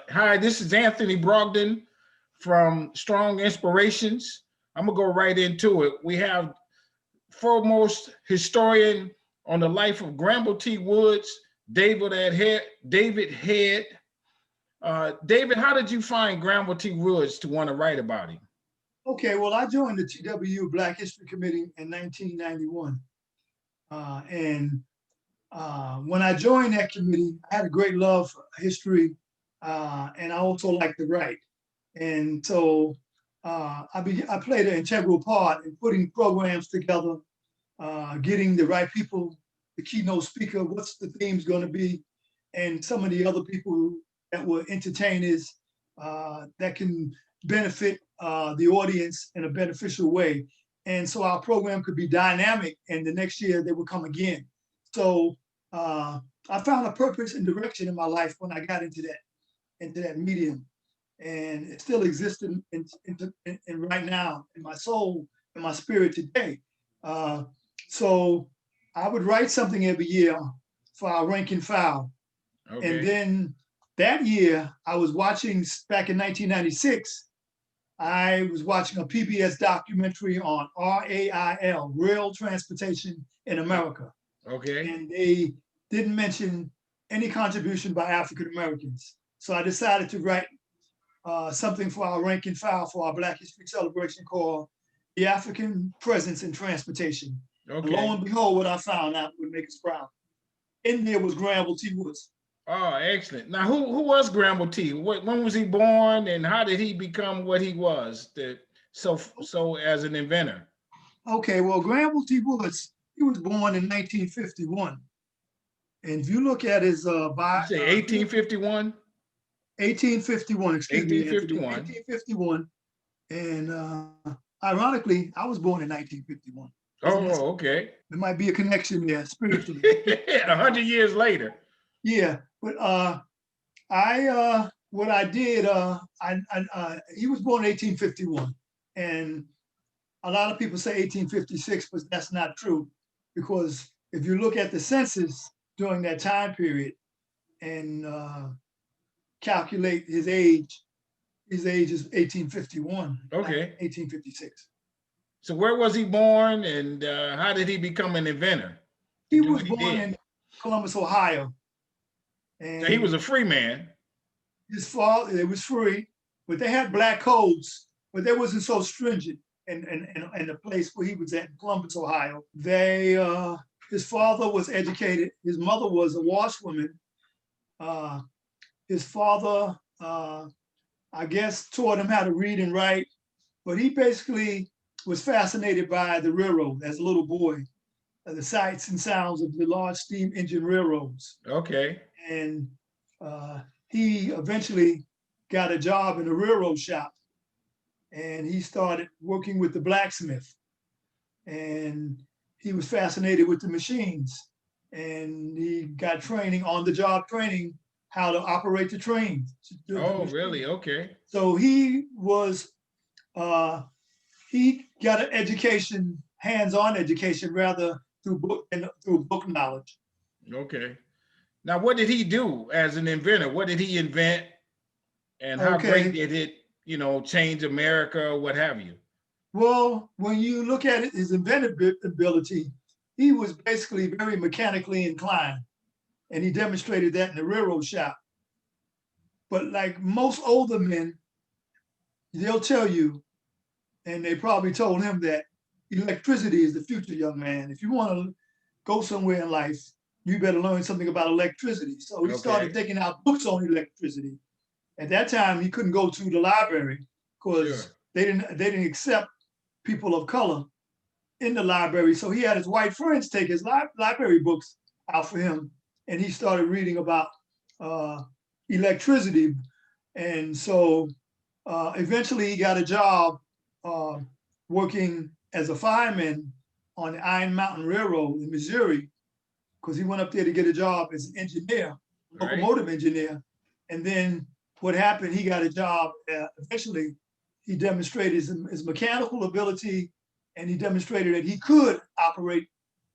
Hi, this is Anthony Brogdon from Strong Inspirations. I'm gonna go right into it. We have foremost historian on the life of Granville T. Woods, David Head. David, how did you find Granville T. Woods to want to write about him? Okay, well, I joined the TW Black History Committee in 1991. And when I joined that committee, I had a great love for history, and I also like to write. And so I played an integral part in putting programs together, getting the right people, the keynote speaker, what's the theme's going to be, and some of the other people that were entertainers that can benefit the audience in a beneficial way. And so our program could be dynamic, and the next year they would come again. So I found a purpose and direction in my life when I got into that medium, and it still exists in right now in my soul and my spirit today. So I would write something every year for our rank and file, and Okay. then that year I was watching back in 1996. I was watching a PBS documentary on RAIL, Rail Transportation in America, Okay. and they didn't mention any contribution by African Americans. So I decided to write something for our rank and file for our Black History celebration called The African Presence in Transportation. And lo Okay. and behold, what I found out would make us proud. In there was Granville T. Woods. Oh, excellent. Now, who was Granville T? When was he born, and how did he become what he was? So as an inventor. Okay, well, Granville T. Woods, he was born in 1951. And if you look at his You say 1851? 1851, excuse me, Anthony, 1851. 1851. And ironically, I was born in 1951. Oh, okay. There might be a connection there spiritually. 100 years later. Yeah, but I what I did, he was born in 1851, and a lot of people say 1856, but that's not true, because if you look at the census during that time period and calculate his age is 1851, not Okay. 1856. So where was he born, and how did he become an inventor to He do was what he born did? in Columbus, Ohio, So he was and a free man. his father, it was free, but they had black codes, but they wasn't so stringent in the place where he was at in Columbus, Ohio. His father was educated. His mother was a washwoman. Uh, his father, I guess, taught him how to read and write, but he basically was fascinated by the railroad as a little boy, the sights and sounds of the large steam engine railroads. Okay. And uh, he eventually got a job in a railroad shop, and he started working with the blacksmith, and he was fascinated with the machines, and he got training, on the job training, how to operate the train, the Oh, really? machine. Okay. So uh, he got an education, hands-on education, rather through book knowledge. Okay. Now, what did he do as an inventor? What did he invent, and how great Okay. did it, change America, what have you? Well, when you look at it, his inventive ability, he was basically very mechanically inclined, and he demonstrated that in the railroad shop. But like most older men, they'll tell you, and they probably told him that electricity is the future, young man. If you want to go somewhere in life, you better learn something about electricity. So he started Okay. taking out books on electricity. At that time, he couldn't go to the library because Sure. they didn't accept people of color in the library. So he had his white friends take his library books out for him, and he started reading about uh, electricity. And so eventually, he got a job uh, working as a fireman on the Iron Mountain Railroad in Missouri, because he went up there to get a job as an engineer, Right. locomotive engineer. And then what happened, he got a job. Eventually, he demonstrated his mechanical ability, and he demonstrated that he could operate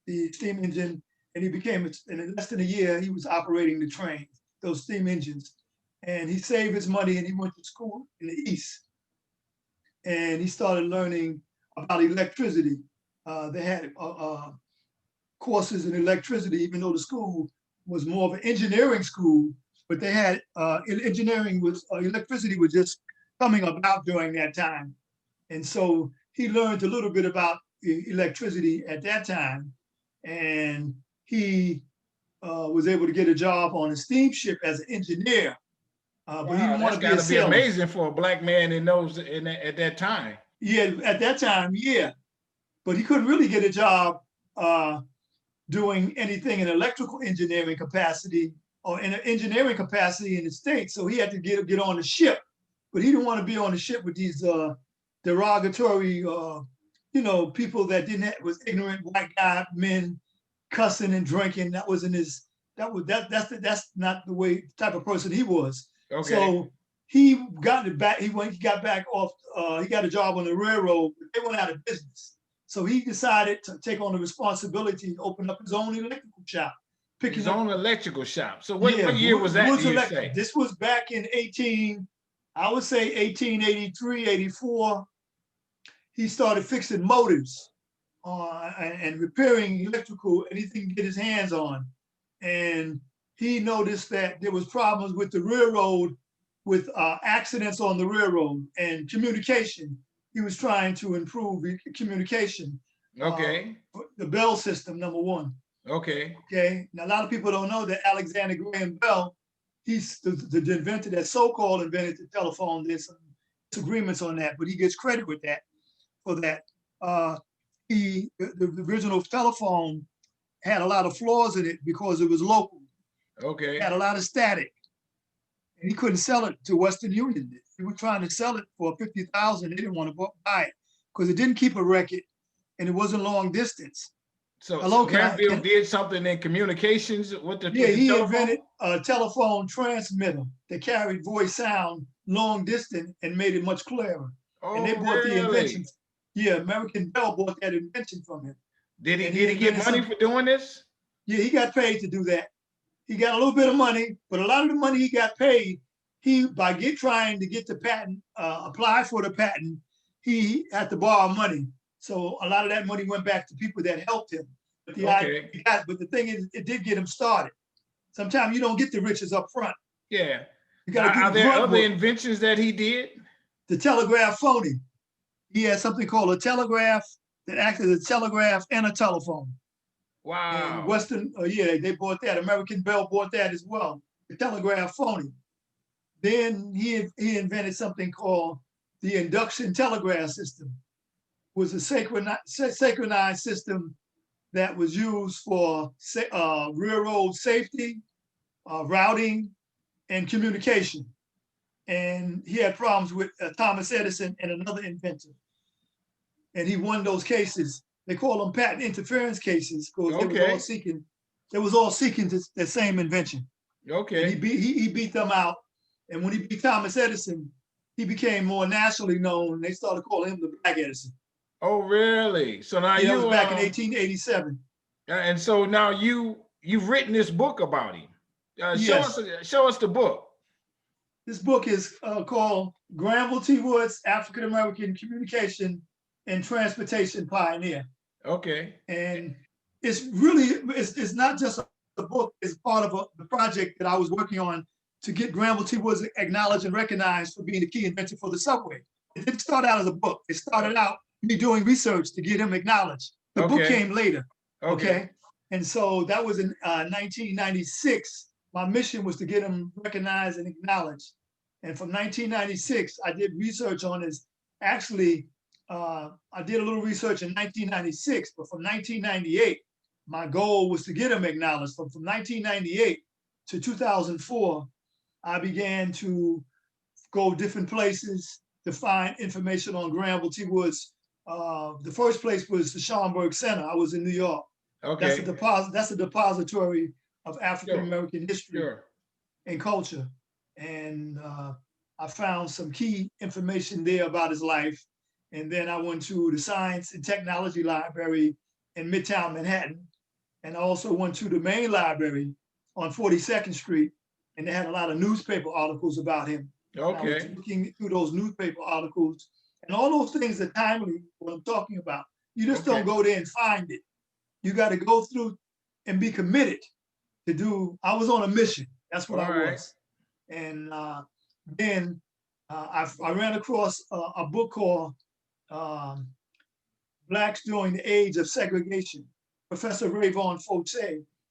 the steam engine. And he became, in less than a year, he was operating the train, those steam engines. and he saved his money and he went to school in the East. And he started learning about electricity. They had courses in electricity, even though the school was more of an engineering school, but they had engineering was, electricity was just coming about during that time. And so he learned a little bit about electricity at that time. And he was able to get a job on a steamship as an engineer. But he didn't want to be a That's got to be sailor. amazing for a black man in those at that time. Yeah, at that time, yeah. But he couldn't really get a job doing anything in electrical engineering capacity or in an engineering capacity in the States. So he had to get on the ship. But he didn't want to be on the ship with these derogatory, people that was ignorant white guy men cussing and drinking. That wasn't his. That's not the type of person he was. Okay. So he got it back. He got back off. He got a job on the railroad. But they went out of business. So he decided to take on the responsibility and open up his own electrical shop. His own electrical shop. So what year was that? This was back in 1883, 84. He started fixing motors and repairing electrical, anything he could get his hands on. And he noticed that there was problems with the railroad, with accidents on the railroad and communication. He was trying to improve communication. Okay. The Bell system, number one. Okay. Okay. Now, a lot of people don't know that Alexander Graham Bell, he's the inventor that so-called invented the telephone. There's some disagreements on that, but he gets credit for that. The original telephone had a lot of flaws in it because it was local. Okay. It had a lot of static. And he couldn't sell it to Western Union. He was trying to sell it for $50,000. They didn't want to buy it because it didn't keep a record and it wasn't long distance. So Granville did something in communications with the he telephone? Invented a telephone transmitter that carried voice sound long distance and made it much clearer. Oh, and they bought the invention. Yeah, American Bell bought that invention from him. Did he get money for doing this? Yeah, he got paid to do that. He got a little bit of money, but a lot of the money he got paid, trying to get the patent, apply for the patent, he had to borrow money. So a lot of that money went back to people that helped him. But the thing is, it did get him started. Sometimes you don't get the riches up front. Yeah. You gotta Are there other inventions that he did? The telegraph phony. He had something called a telegraph that acted as a telegraph and a telephone. Wow. And Western, they bought that. American Bell bought that as well. The telegraph phony. Then he invented something called the induction telegraph system. It was a synchronized system that was used for railroad safety, routing, and communication. And he had problems with Thomas Edison and another inventor. And he won those cases. They call them patent interference cases because they was all seeking the same invention. Okay. And he beat them out. And when he beat Thomas Edison, he became more nationally known. They started calling him the Black Edison. Oh, really? So now that was back in 1887. And so now you've written this book about him. Yes. Show us the book. This book is called Granville T. Woods, African American Communication and Transportation Pioneer. Okay. And it's not just a book, it's part of the project that I was working on to get Granville T. Woods acknowledged and recognized for being the key inventor for the subway. It didn't start out as a book. It started out me doing research to get him acknowledged. The book came later. Okay. And so that was in 1996. My mission was to get him recognized and acknowledged. And from 1996, I did research on his, actually, I did a little research in 1996, but from 1998, my goal was to get him acknowledged. From 1998 to 2004, I began to go different places to find information on Granville T. Woods. The first place was the Schomburg Center. I was in New York. Okay. That's a depository of African American history and culture. And I found some key information there about his life. And then I went to the Science and Technology Library in Midtown Manhattan. And I also went to the main library on 42nd Street and they had a lot of newspaper articles about him. I was Okay. looking through those newspaper articles, and all those things are timely, what I'm talking about. You just Okay. don't go there and find it. You got to go through and be committed to do. I was on a mission. That's what All I right. was. And then I ran across a book called Blacks During the Age of Segregation, Professor Rayvon Fote,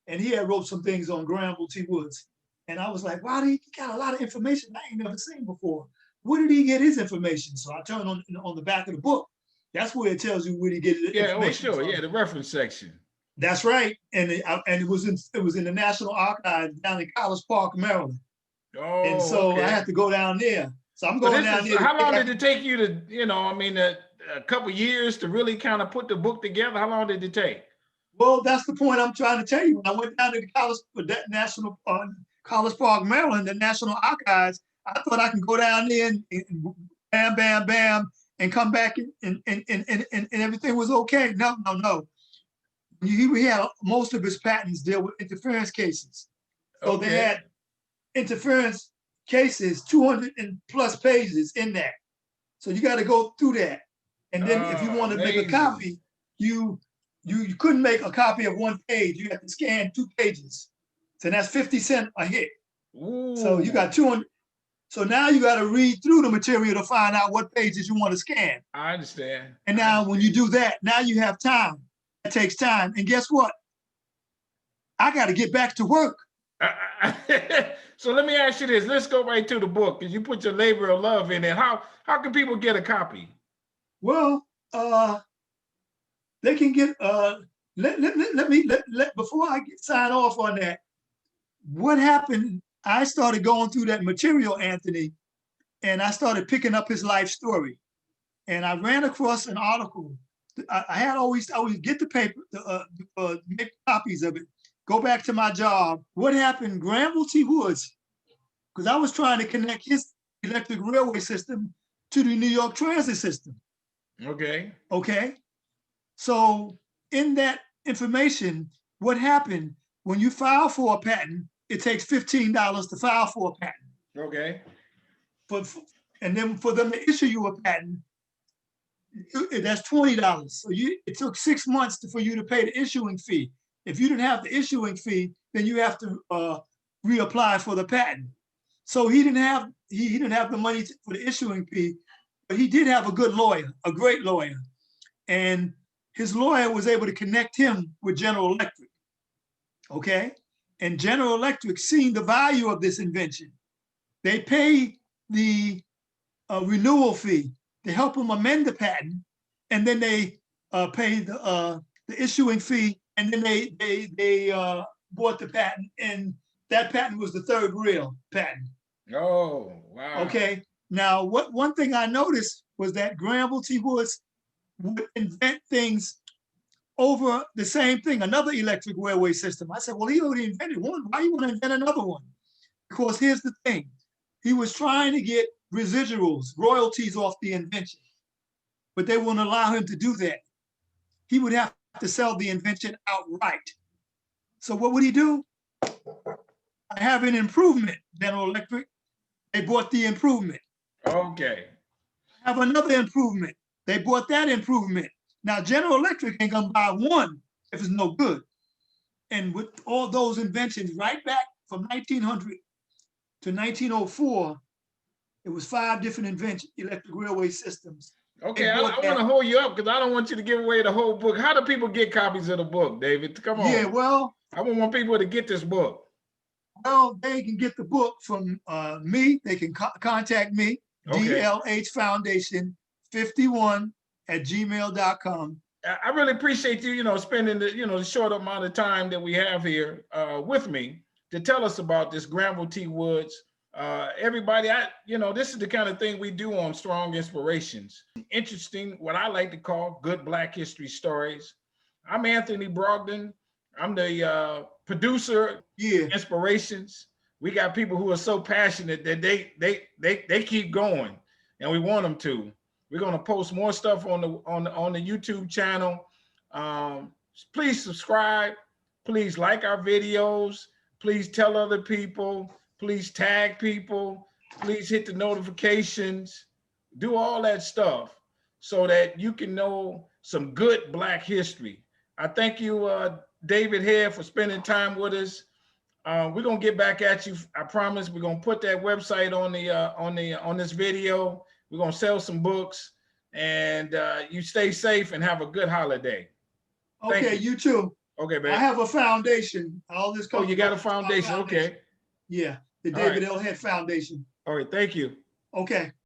and he had wrote some things on Granville T. Woods. And I was like, wow, he got a lot of information I ain't never seen before. Where did he get his information? So I turned on the back of the book. That's where it tells you where he get his Yeah. Oh, information sure. from. Yeah. The reference section. That's right. And it was in the National Archives down in College Park, Maryland. And Oh, so I okay. had to go down there. So I'm So going down there. how long did it take you to, I mean, a couple years to really kind of put the book together? How long did it take? Well, that's the point I'm trying to tell you. When I went down to the National College Park, Maryland, the National Archives, I thought I could go down there and bam, bam, bam, and come back and everything was okay. No. He had most of his patents deal with interference cases. So they Okay. had interference cases, 200 and plus pages in that. So you got to go through that. And then if you want to make a Amazing. copy, you couldn't make a copy of one page. You have to scan 2 pages. So that's 50 cents a hit. Ooh. So you got 200. So now you got to read through the material to find out what pages you want to scan. I understand. And now when you do that, now you have time. It takes time. And guess what? I got to get back to work. So let me ask you this. Let's go right to the book, because you put your labor of love in it. How can people get a copy? Well, they can get before I sign off on that. What happened? I started going through that material, Anthony, and I started picking up his life story. And I ran across an article. I always get the paper, make copies of it. Go back to my job. What happened? Granville T. Woods, because I was trying to connect his electric railway system to the New York transit system. Okay. Okay. So in that information, what happened when you file for a patent, it takes $15 to file for a patent. Okay. And then for them to issue you a patent, that's $20. So it took 6 months for you to pay the issuing fee. If you didn't have the issuing fee, then you have to reapply for the patent. So he didn't have the money for the issuing fee, but he did have a good lawyer, a great lawyer. And his lawyer was able to connect him with General Electric. Okay. And General Electric, seeing the value of this invention, they pay the renewal fee to help him amend the patent, and then they pay the issuing fee, and then they bought the patent, and that patent was the third real patent. Oh, wow. Okay. Now, one thing I noticed was that Granville T. Woods would invent things over the same thing, another electric railway system. I said, well, he already invented one. Why you want to invent another one? Because here's the thing. He was trying to get residuals, royalties off the invention, but they wouldn't allow him to do that. He would have to sell the invention outright. So what would he do? I have an improvement, General Electric. They bought the improvement. Okay. I have another improvement. They bought that improvement. Now, General Electric ain't gonna buy one if it's no good. And with all those inventions right back from 1900 to 1904, it was 5 different inventions, electric railway systems. Okay, I want to hold you up because I don't want you to give away the whole book. How do people get copies of the book, David? Come on. Yeah, well, I want people to get this book. Well, they can get the book from me. They can contact me, Okay. dlhfoundation51@gmail.com. I really appreciate you, spending the short amount of time that we have here with me to tell us about this Granville T. Woods. Everybody, this is the kind of thing we do on Strong Inspirations. Interesting, what I like to call good Black history stories. I'm Anthony Brogdon. I'm the producer. Yeah. Inspirations. We got people who are so passionate that they keep going, and we want them to. We're going to post more stuff on the YouTube channel. Please subscribe. Please like our videos. Please tell other people. Please tag people. Please hit the notifications. Do all that stuff so that you can know some good Black history. I thank you, David Hare, for spending time with us. We're gonna get back at you. I promise. We're gonna put that website on this video. We're gonna sell some books, and you stay safe and have a good holiday. Okay, you too. Okay, babe. I have a foundation. All this. Oh, you got a foundation. Okay. Yeah, the All right. David L. Head Foundation. All right. Thank you. Okay.